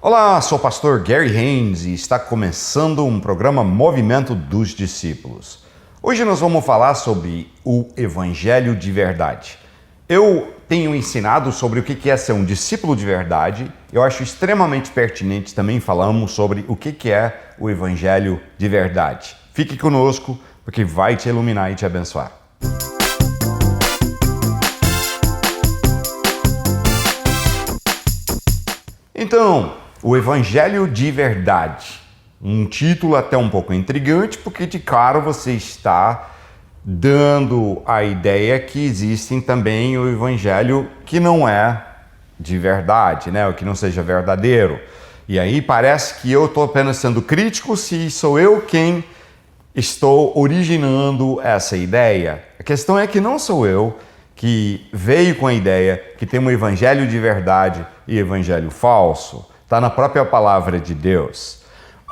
Olá, sou o pastor Gary Haynes e está começando um programa Movimento dos Discípulos. Hoje nós vamos falar sobre o Evangelho de verdade. Eu tenho ensinado sobre o que é ser um discípulo de verdade. Eu acho extremamente pertinente também falarmos sobre o que é o Evangelho de verdade. Fique conosco, porque vai te iluminar e te abençoar. Então, o Evangelho de verdade. Um título até um pouco intrigante, porque de cara você está dando a ideia que existem também o Evangelho que não é de verdade, né? O que não seja verdadeiro. E aí parece que eu estou apenas sendo crítico se sou eu quem estou originando essa ideia. A questão é que não sou eu que veio com a ideia que tem um evangelho de verdade e evangelho falso. Está na própria palavra de Deus.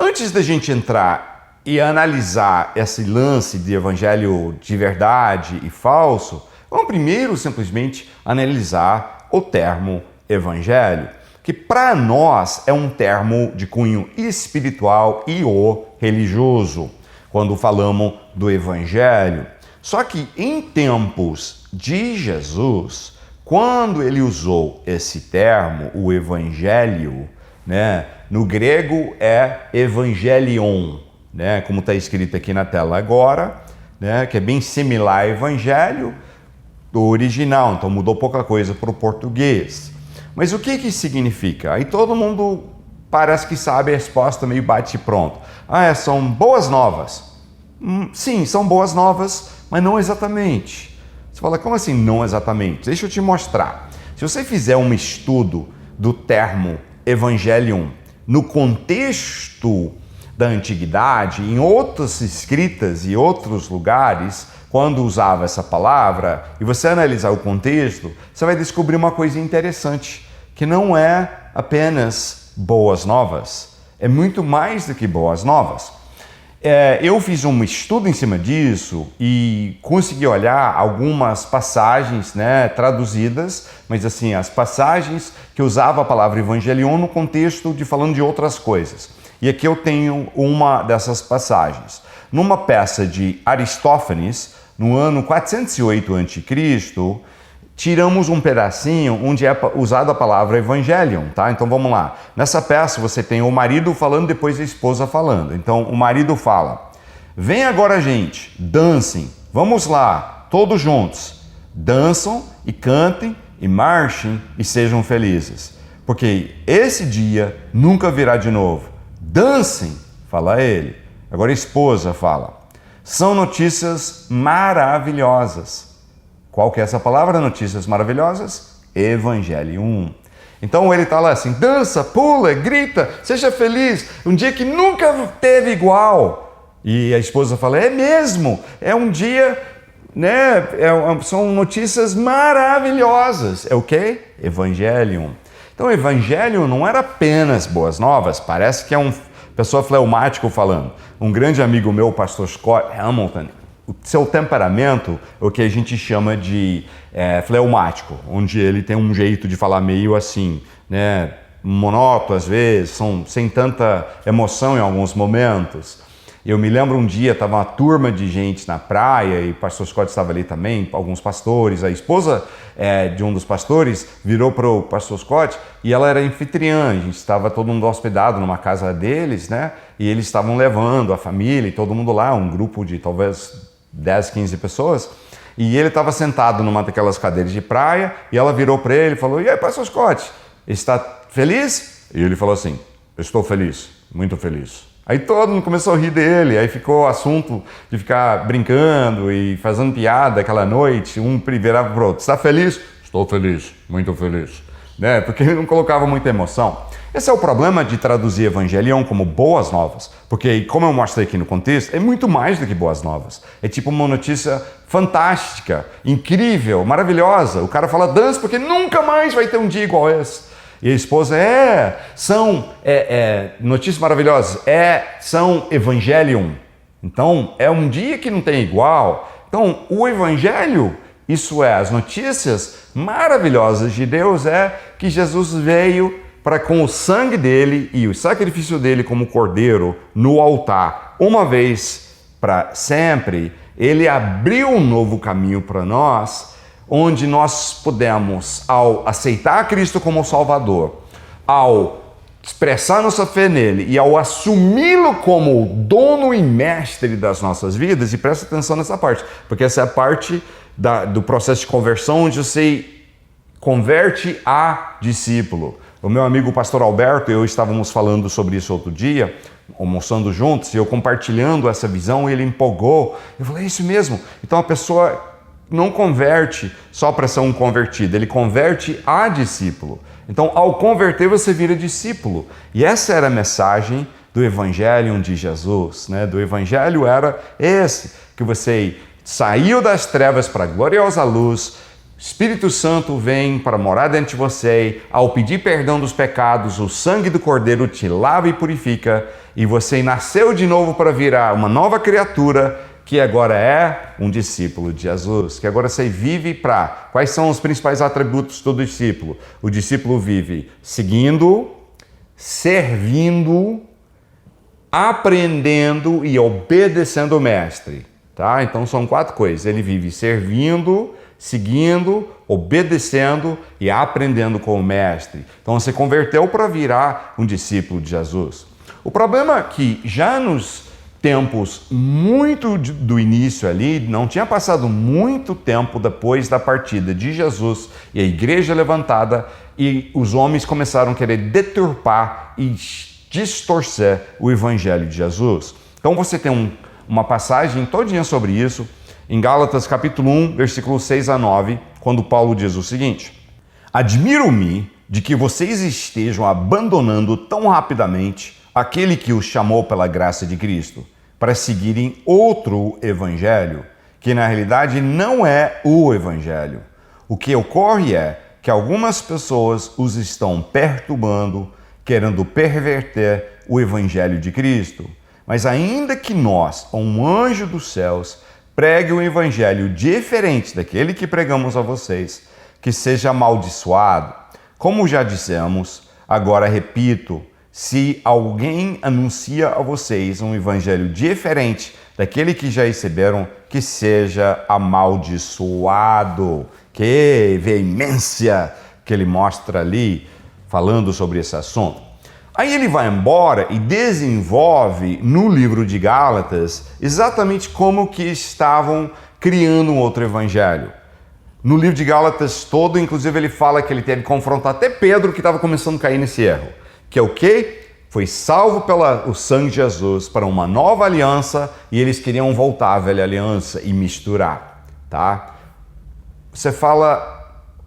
Antes da gente entrar e analisar esse lance de evangelho de verdade e falso, vamos primeiro simplesmente analisar o termo evangelho, que para nós é um termo de cunho espiritual e ou religioso, quando falamos do evangelho. Só que em tempos de Jesus, quando ele usou esse termo, o evangelho, né, no grego é evangelion, né, como está escrito aqui na tela agora, né, que é bem similar a evangelho do original, então mudou pouca coisa para o português. Mas o que significa? Aí todo mundo parece que sabe a resposta meio bate pronto. São boas novas. Sim, são boas novas, mas não exatamente. Você fala, como assim não exatamente? Deixa eu te mostrar. Se você fizer um estudo do termo evangelium no contexto da antiguidade, em outras escritas e outros lugares, quando usava essa palavra, e você analisar o contexto, você vai descobrir uma coisa interessante, que não é apenas boas novas, é muito mais do que boas novas. Eu fiz um estudo em cima disso e consegui olhar algumas passagens, né, traduzidas, mas assim, as passagens que usava a palavra evangelion no contexto de falando de outras coisas. E aqui eu tenho uma dessas passagens. Numa peça de Aristófanes, no ano 408 a.C., tiramos um pedacinho onde é usada a palavra evangelion, tá? Então vamos lá. Nessa peça você tem o marido falando, depois a esposa falando. Então o marido fala: "Vem agora, gente, dancem, vamos lá, todos juntos. Dançam e cantem e marchem e sejam felizes, porque esse dia nunca virá de novo. Dancem", fala ele. Agora a esposa fala: "São notícias maravilhosas." Qual que é essa palavra? Notícias maravilhosas? Evangelium. Então ele está lá assim: dança, pula, grita, seja feliz, um dia que nunca teve igual. E a esposa fala: é mesmo, é um dia, né? São notícias maravilhosas. É o quê? Evangelium. Então o Evangelho não era apenas boas novas, parece que é uma pessoa fleumático falando. Um grande amigo meu, o pastor Scott Hamilton, o seu temperamento é o que a gente chama de fleumático, onde ele tem um jeito de falar meio assim, né, monótono às vezes, sem tanta emoção em alguns momentos. Eu me lembro um dia, estava uma turma de gente na praia e o pastor Scott estava ali também, alguns pastores. A esposa de um dos pastores virou para o pastor Scott e ela era anfitriã. A gente estava todo mundo hospedado numa casa deles, né? E eles estavam levando a família e todo mundo lá, um grupo de talvez 10, 15 pessoas. E ele estava sentado numa daquelas cadeiras de praia e ela virou para ele e falou: "E aí, pastor Scott, está feliz?" E ele falou assim: "Eu estou feliz, muito feliz." Aí todo mundo começou a rir dele, aí ficou o assunto de ficar brincando e fazendo piada aquela noite, um virava para o outro: "Está feliz?" "Estou feliz, muito feliz." Né? Porque ele não colocava muita emoção. Esse é o problema de traduzir Evangelion como boas novas, porque, como eu mostrei aqui no contexto, é muito mais do que boas novas. É tipo uma notícia fantástica, incrível, maravilhosa. O cara fala: dança porque nunca mais vai ter um dia igual esse. E a esposa: são notícias maravilhosas, são Evangelion. Então, é um dia que não tem igual. Então, o Evangelho, isso é, as notícias maravilhosas de Deus é que Jesus veio para com o sangue dele e o sacrifício dele como cordeiro no altar, uma vez para sempre, ele abriu um novo caminho para nós, onde nós podemos, ao aceitar Cristo como Salvador, ao expressar nossa fé nele e ao assumi-lo como dono e mestre das nossas vidas, e presta atenção nessa parte, porque essa é a parte do processo de conversão, onde você converte a discípulo. O meu amigo pastor Alberto e eu estávamos falando sobre isso outro dia, almoçando juntos, e eu compartilhando essa visão, ele empolgou. Eu falei, é isso mesmo. Então a pessoa não converte só para ser um convertido, ele converte a discípulo. Então, ao converter, você vira discípulo. E essa era a mensagem do Evangelho de Jesus, né? Do Evangelho era esse, que você saiu das trevas para a gloriosa luz, Espírito Santo vem para morar dentro de você, ao pedir perdão dos pecados, o sangue do Cordeiro te lava e purifica, e você nasceu de novo para virar uma nova criatura, que agora é um discípulo de Jesus, que agora você vive para... Quais são os principais atributos do discípulo? O discípulo vive seguindo, servindo, aprendendo e obedecendo o mestre, tá? Então são 4 coisas. Ele vive servindo, seguindo, obedecendo e aprendendo com o mestre. Então você converteu para virar um discípulo de Jesus. O problema é que já nos tempos muito do início ali, não tinha passado muito tempo depois da partida de Jesus e a igreja levantada, e os homens começaram a querer deturpar e distorcer o evangelho de Jesus. Então você tem uma passagem todinha sobre isso, em Gálatas capítulo 1, versículos 6 a 9, quando Paulo diz o seguinte: admiro-me de que vocês estejam abandonando tão rapidamente aquele que os chamou pela graça de Cristo, para seguirem outro evangelho, que na realidade não é o evangelho. O que ocorre é que algumas pessoas os estão perturbando, querendo perverter o evangelho de Cristo. Mas ainda que nós, ou um anjo dos céus, pregue um evangelho diferente daquele que pregamos a vocês, que seja amaldiçoado. Como já dissemos, agora repito, se alguém anuncia a vocês um evangelho diferente daquele que já receberam, que seja amaldiçoado. Que veemência que ele mostra ali, falando sobre esse assunto. Aí ele vai embora e desenvolve no livro de Gálatas exatamente como que estavam criando um outro evangelho. No livro de Gálatas todo, inclusive, ele fala que ele teve que confrontar até Pedro, que estava começando a cair nesse erro. Que é o quê? Foi salvo pelo sangue de Jesus para uma nova aliança, e eles queriam voltar à velha aliança e misturar, tá? Você fala,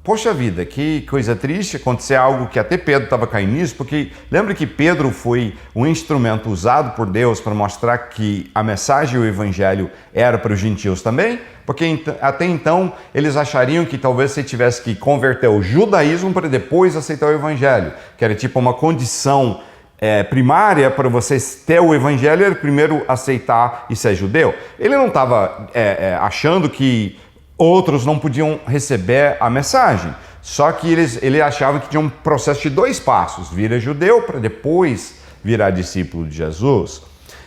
poxa vida, que coisa triste acontecer algo que até Pedro estava caindo nisso, porque lembra que Pedro foi um instrumento usado por Deus para mostrar que a mensagem e o evangelho era para os gentios também? Porque até então eles achariam que talvez você tivesse que converter o judaísmo para depois aceitar o evangelho, que era tipo uma condição primária para você ter o evangelho, era primeiro aceitar e ser judeu. Ele não estava achando que outros não podiam receber a mensagem, só que ele achava que tinha um processo de 2 passos, vira judeu para depois virar discípulo de Jesus.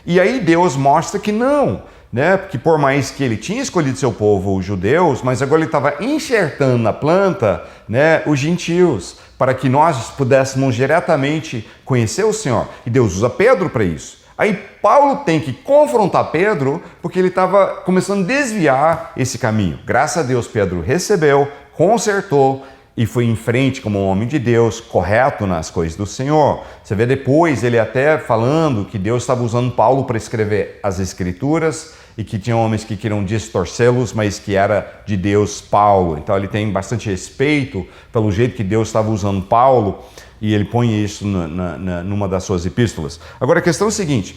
E aí Deus mostra que não, né? Porque por mais que ele tinha escolhido seu povo, os judeus, mas agora ele estava enxertando na planta, né, os gentios, para que nós pudéssemos diretamente conhecer o Senhor. E Deus usa Pedro para isso. Aí Paulo tem que confrontar Pedro, porque ele estava começando a desviar esse caminho. Graças a Deus, Pedro recebeu, consertou e foi em frente como um homem de Deus, correto nas coisas do Senhor. Você vê depois ele até falando que Deus estava usando Paulo para escrever as Escrituras e que tinha homens que queriam distorcê-los, mas que era de Deus Paulo. Então ele tem bastante respeito pelo jeito que Deus estava usando Paulo, e ele põe isso numa das suas epístolas. Agora a questão é a seguinte: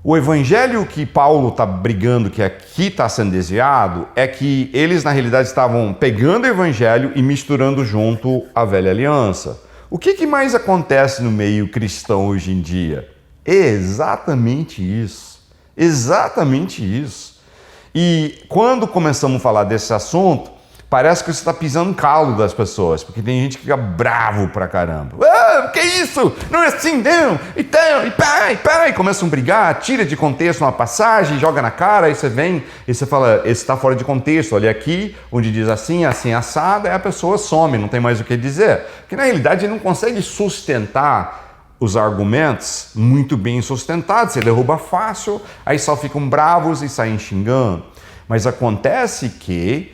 o evangelho que Paulo está brigando, que aqui está sendo desviado, é que eles na realidade estavam pegando o evangelho e misturando junto a velha aliança. O que mais acontece no meio cristão hoje em dia? Exatamente isso. Exatamente isso. E quando começamos a falar desse assunto, parece que você está pisando no calo das pessoas, porque tem gente que fica bravo pra caramba. Que isso? Não é assim, não! E pai, começam a brigar, tira de contexto uma passagem, joga na cara, aí você vem e você fala, esse está fora de contexto, olha aqui, onde diz assim, assim, assado, aí a pessoa some, não tem mais o que dizer. Porque na realidade ele não consegue sustentar os argumentos muito bem sustentados, você derruba fácil, aí só ficam bravos e saem xingando. Mas acontece que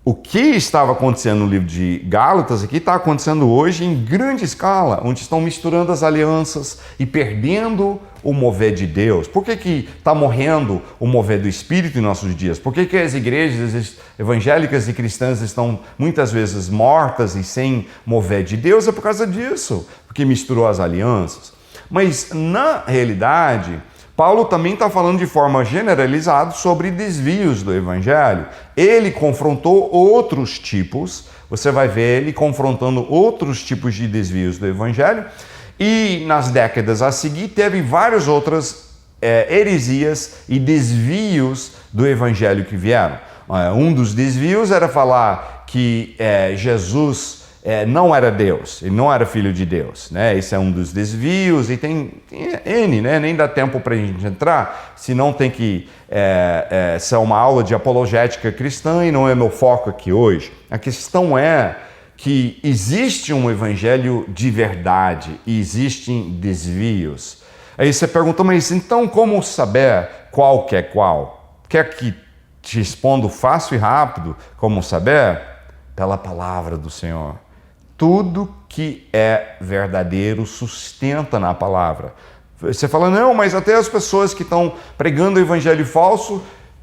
o que estava acontecendo no livro de Gálatas aqui está acontecendo hoje em grande escala, onde estão misturando as alianças e perdendo o mover de Deus. Por que está morrendo o mover do Espírito em nossos dias? Por que as igrejas evangélicas e cristãs estão muitas vezes mortas e sem mover de Deus? É por causa disso, porque misturou as alianças. Mas na realidade, Paulo também está falando de forma generalizada sobre desvios do Evangelho. Ele confrontou outros tipos, você vai ver ele confrontando outros tipos de desvios do Evangelho, e nas décadas a seguir teve várias outras heresias e desvios do Evangelho que vieram. Um dos desvios era falar que Jesus não era Deus, ele não era filho de Deus, né? Esse é um dos desvios e tem N, né? Nem dá tempo para a gente entrar, senão tem que ser uma aula de apologética cristã e não é meu foco aqui hoje. A questão é que existe um evangelho de verdade e existem desvios. Aí você pergunta, mas então como saber qual que é qual? Quer que te respondo fácil e rápido como saber? Pela palavra do Senhor. Tudo que é verdadeiro sustenta na palavra. Você fala, não, mas até as pessoas que estão pregando o evangelho falso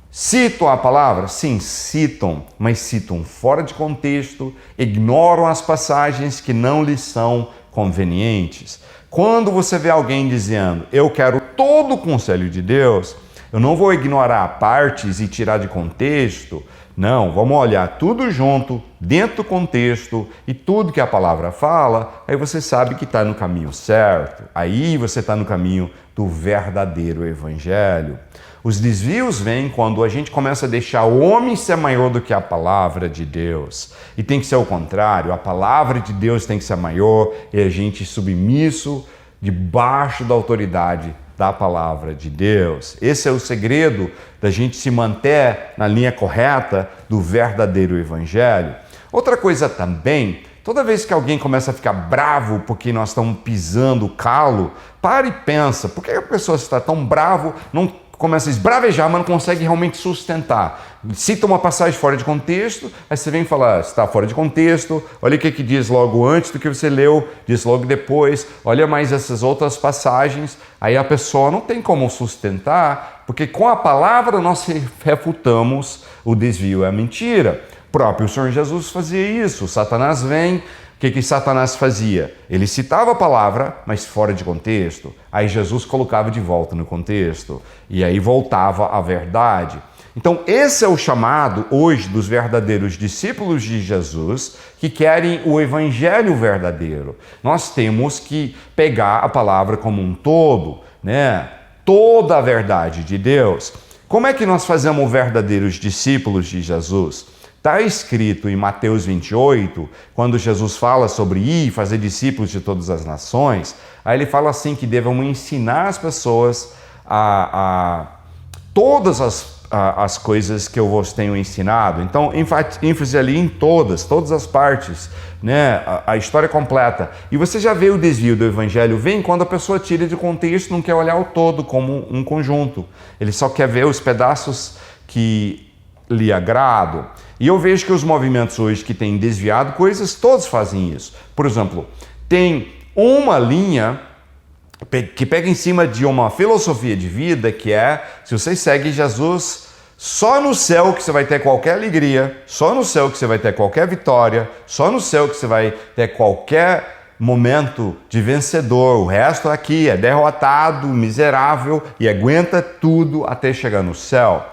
citam a palavra. Sim, citam, mas citam fora de contexto, ignoram as passagens que não lhes são convenientes. Quando você vê alguém dizendo, eu quero todo o conselho de Deus, eu não vou ignorar partes e tirar de contexto. Não, vamos olhar tudo junto, dentro do contexto, e tudo que a palavra fala, aí você sabe que está no caminho certo. Aí você está no caminho do verdadeiro evangelho. Os desvios vêm quando a gente começa a deixar o homem ser maior do que a palavra de Deus. E tem que ser o contrário, a palavra de Deus tem que ser maior e a gente submisso debaixo da autoridade da palavra de Deus. Esse é o segredo da gente se manter na linha correta do verdadeiro evangelho. Outra coisa também, toda vez que alguém começa a ficar bravo porque nós estamos pisando o calo, para e pensa, por que a pessoa está tão bravo, não começa a esbravejar, mas não consegue realmente sustentar? Cita uma passagem fora de contexto, aí você vem falar, está fora de contexto, olha o que diz logo antes do que você leu, diz logo depois, olha mais essas outras passagens, aí a pessoa não tem como sustentar, porque com a palavra nós refutamos o desvio, é a mentira. O próprio Senhor Jesus fazia isso, Satanás vem. O que Satanás fazia? Ele citava a palavra, mas fora de contexto. Aí Jesus colocava de volta no contexto. E aí voltava à verdade. Então esse é o chamado hoje dos verdadeiros discípulos de Jesus que querem o evangelho verdadeiro. Nós temos que pegar a palavra como um todo, né? Toda a verdade de Deus. Como é que nós fazemos verdadeiros discípulos de Jesus? Está escrito em Mateus 28, quando Jesus fala sobre ir e fazer discípulos de todas as nações, aí ele fala assim que devemos ensinar as pessoas a todas as coisas que eu vos tenho ensinado. Então, ênfase ali em todas as partes, né? A história completa. E você já vê o desvio do evangelho, vem quando a pessoa tira de contexto, não quer olhar o todo como um conjunto. Ele só quer ver os pedaços que lhe agradam. E eu vejo que os movimentos hoje que têm desviado coisas, todos fazem isso. Por exemplo, tem uma linha que pega em cima de uma filosofia de vida que é, se você segue Jesus, só no céu que você vai ter qualquer alegria, só no céu que você vai ter qualquer vitória, só no céu que você vai ter qualquer momento de vencedor. O resto aqui é derrotado, miserável e aguenta tudo até chegar no céu.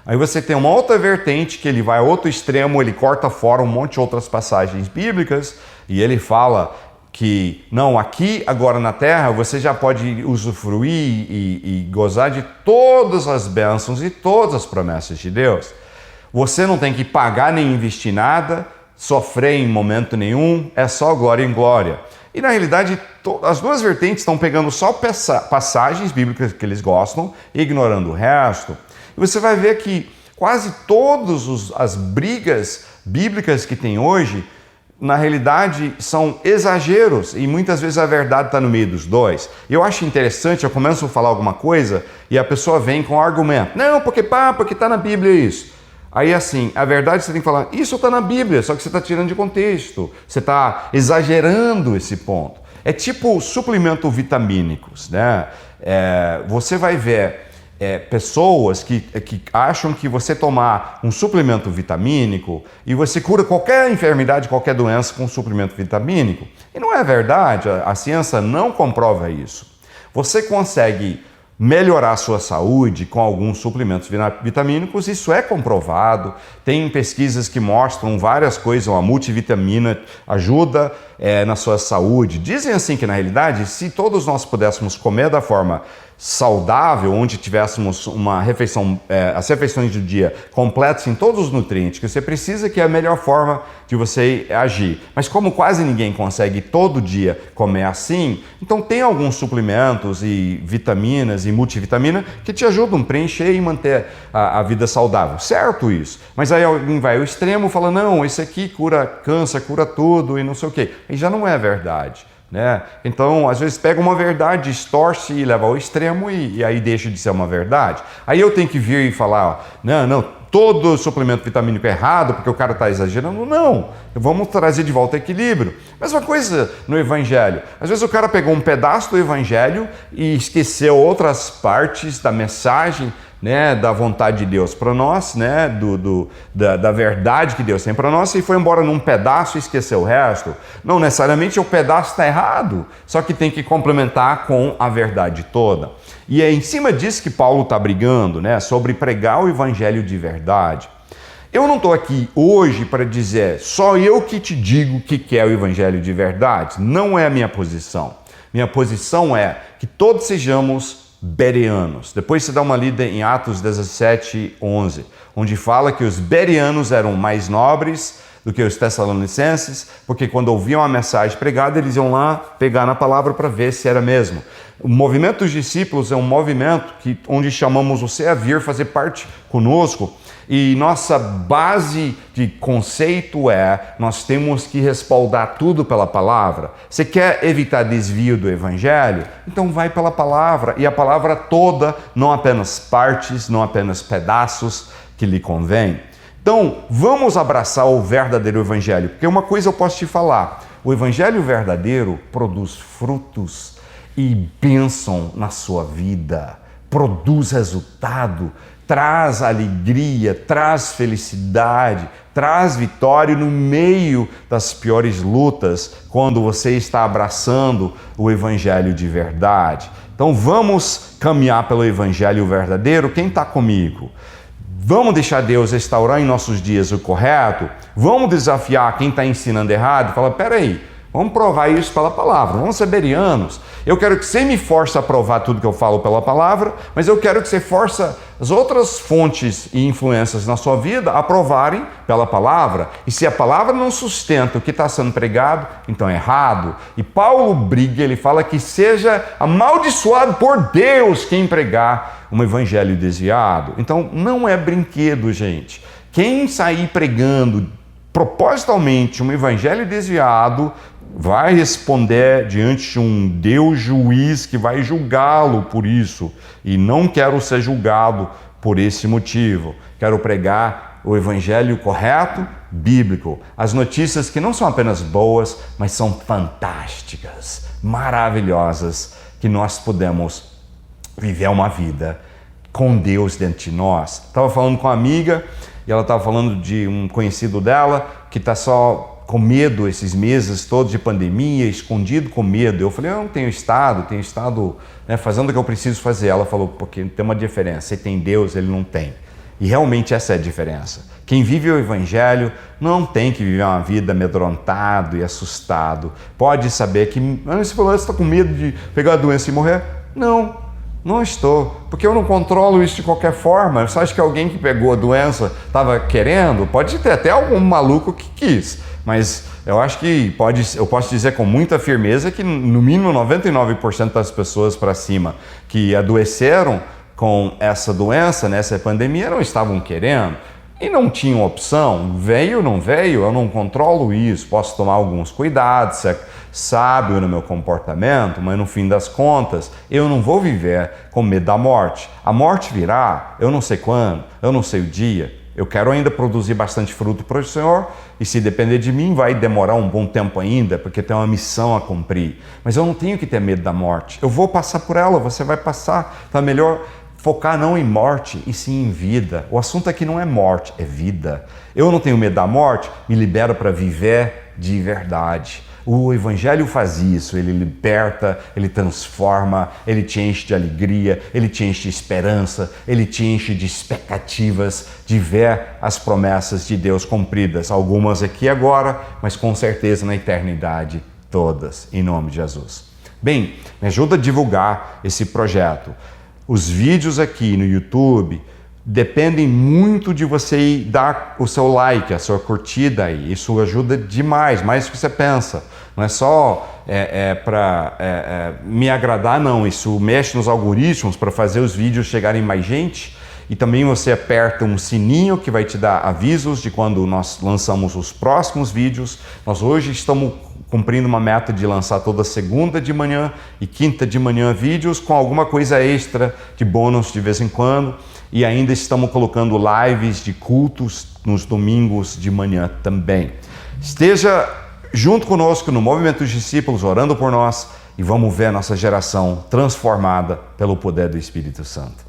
Aí você tem uma outra vertente que ele vai a outro extremo, ele corta fora um monte de outras passagens bíblicas e ele fala que não, aqui, agora na terra, você já pode usufruir e gozar de todas as bênçãos e todas as promessas de Deus. Você não tem que pagar nem investir nada, sofrer em momento nenhum, é só glória em glória. E na realidade, as duas vertentes estão pegando só passagens bíblicas que eles gostam, ignorando o resto. E você vai ver que quase todas as brigas bíblicas que tem hoje, na realidade, são exageros e muitas vezes a verdade está no meio dos dois. Eu acho interessante, eu começo a falar alguma coisa e a pessoa vem com um argumento. Não, porque está na Bíblia isso. Aí assim, a verdade você tem que falar, isso está na Bíblia, só que você está tirando de contexto. Você está exagerando esse ponto. É tipo suplemento vitamínicos, né? Você vai ver pessoas que acham que você tomar um suplemento vitamínico e você cura qualquer enfermidade, qualquer doença com um suplemento vitamínico. E não é verdade, a ciência não comprova isso. Você consegue melhorar a sua saúde com alguns suplementos vitamínicos, isso é comprovado. Tem pesquisas que mostram várias coisas, a multivitamina ajuda na sua saúde. Dizem assim que na realidade, se todos nós pudéssemos comer da forma saudável, onde tivéssemos uma refeição, as refeições do dia completas em todos os nutrientes que você precisa, que é a melhor forma de você agir. Mas como quase ninguém consegue todo dia comer assim, então tem alguns suplementos e vitaminas e multivitamina que te ajudam a preencher e manter a vida saudável. Certo isso? Mas aí alguém vai ao extremo e fala, não, esse aqui cura câncer, cura tudo e não sei o quê. E já não é verdade. Né? Então, às vezes pega uma verdade, distorce e leva ao extremo e aí deixa de ser uma verdade. Aí eu tenho que vir e falar, não, todo suplemento vitamínico é errado porque o cara está exagerando. Não, vamos trazer de volta equilíbrio. Mesma coisa no Evangelho. Às vezes o cara pegou um pedaço do Evangelho e esqueceu outras partes da mensagem, né, da vontade de Deus para nós, né, da verdade que Deus tem para nós, e foi embora num pedaço e esqueceu o resto. Não necessariamente o pedaço está errado, só que tem que complementar com a verdade toda. E é em cima disso que Paulo está brigando, né, sobre pregar o evangelho de verdade. Eu não estou aqui hoje para dizer só eu que te digo o que é o evangelho de verdade. Não é a minha posição. Minha posição é que todos sejamos bereanos. Depois você dá uma lida em Atos 17:11, onde fala que os bereanos eram mais nobres do que os tessalonicenses, porque quando ouviam a mensagem pregada, eles iam lá pegar na palavra para ver se era mesmo. O movimento dos discípulos é um movimento onde chamamos você a vir fazer parte conosco. E nossa base de conceito nós temos que respaldar tudo pela palavra. Você quer evitar desvio do evangelho? Então vai pela palavra, e a palavra toda, não apenas partes, não apenas pedaços que lhe convém. Então vamos abraçar o verdadeiro evangelho, porque uma coisa eu posso te falar, o evangelho verdadeiro produz frutos e bênção na sua vida, produz resultado, traz alegria, traz felicidade, traz vitória no meio das piores lutas, quando você está abraçando o evangelho de verdade. Então vamos caminhar pelo evangelho verdadeiro. Quem está comigo? Vamos deixar Deus restaurar em nossos dias o correto? Vamos desafiar quem está ensinando errado? Fala, peraí, vamos provar isso pela palavra, vamos ser bereanos. Eu quero que você me force a provar tudo que eu falo pela palavra, mas eu quero que você force as outras fontes e influências na sua vida a provarem pela palavra. E se a palavra não sustenta o que está sendo pregado, então é errado. E Paulo briga, ele fala que seja amaldiçoado por Deus quem pregar um evangelho desviado. Então não é brinquedo, gente. Quem sair pregando propositalmente um evangelho desviado vai responder diante de um Deus juiz que vai julgá-lo por isso. E não quero ser julgado por esse motivo. Quero pregar o evangelho correto, bíblico. As notícias que não são apenas boas, mas são fantásticas, maravilhosas, que nós podemos viver uma vida com Deus dentro de nós. Estava falando com uma amiga e ela estava falando de um conhecido dela que está só com medo esses meses todos de pandemia, escondido com medo. Eu falei, eu não tenho estado, né, fazendo o que eu preciso fazer. Ela falou, porque tem uma diferença, você tem Deus, ele não tem. E realmente essa é a diferença. Quem vive o evangelho não tem que viver uma vida amedrontado e assustado. Pode saber que, você falou, você está com medo de pegar a doença e morrer? Não. Não estou, porque eu não controlo isso de qualquer forma. Você acha que alguém que pegou a doença estava querendo? Pode ter até algum maluco que quis, mas eu acho que eu posso dizer com muita firmeza que no mínimo 99% das pessoas para cima que adoeceram com essa doença, nessa pandemia, não estavam querendo. E não tinham opção, veio ou não veio, eu não controlo isso, posso tomar alguns cuidados, ser sábio no meu comportamento, mas no fim das contas, eu não vou viver com medo da morte. A morte virá, eu não sei quando, eu não sei o dia, eu quero ainda produzir bastante fruto para o Senhor, e se depender de mim, vai demorar um bom tempo ainda, porque tem uma missão a cumprir. Mas eu não tenho que ter medo da morte, eu vou passar por ela, você vai passar, então é melhor focar não em morte, e sim em vida. O assunto aqui não é morte, é vida. Eu não tenho medo da morte, me libero para viver de verdade. O Evangelho faz isso, ele liberta, ele transforma, ele te enche de alegria, ele te enche de esperança, ele te enche de expectativas de ver as promessas de Deus cumpridas. Algumas aqui agora, mas com certeza na eternidade todas, em nome de Jesus. Bem, me ajuda a divulgar esse projeto. Os vídeos aqui no YouTube dependem muito de você dar o seu like, a sua curtida aí. Isso ajuda demais, mais do que você pensa. Não é só para me agradar, não. Isso mexe nos algoritmos para fazer os vídeos chegarem mais gente. E também você aperta um sininho que vai te dar avisos de quando nós lançamos os próximos vídeos. Nós hoje estamos cumprindo uma meta de lançar toda segunda de manhã e quinta de manhã vídeos com alguma coisa extra de bônus de vez em quando. E ainda estamos colocando lives de cultos nos domingos de manhã também. Esteja junto conosco no Movimento dos Discípulos, orando por nós, e vamos ver a nossa geração transformada pelo poder do Espírito Santo.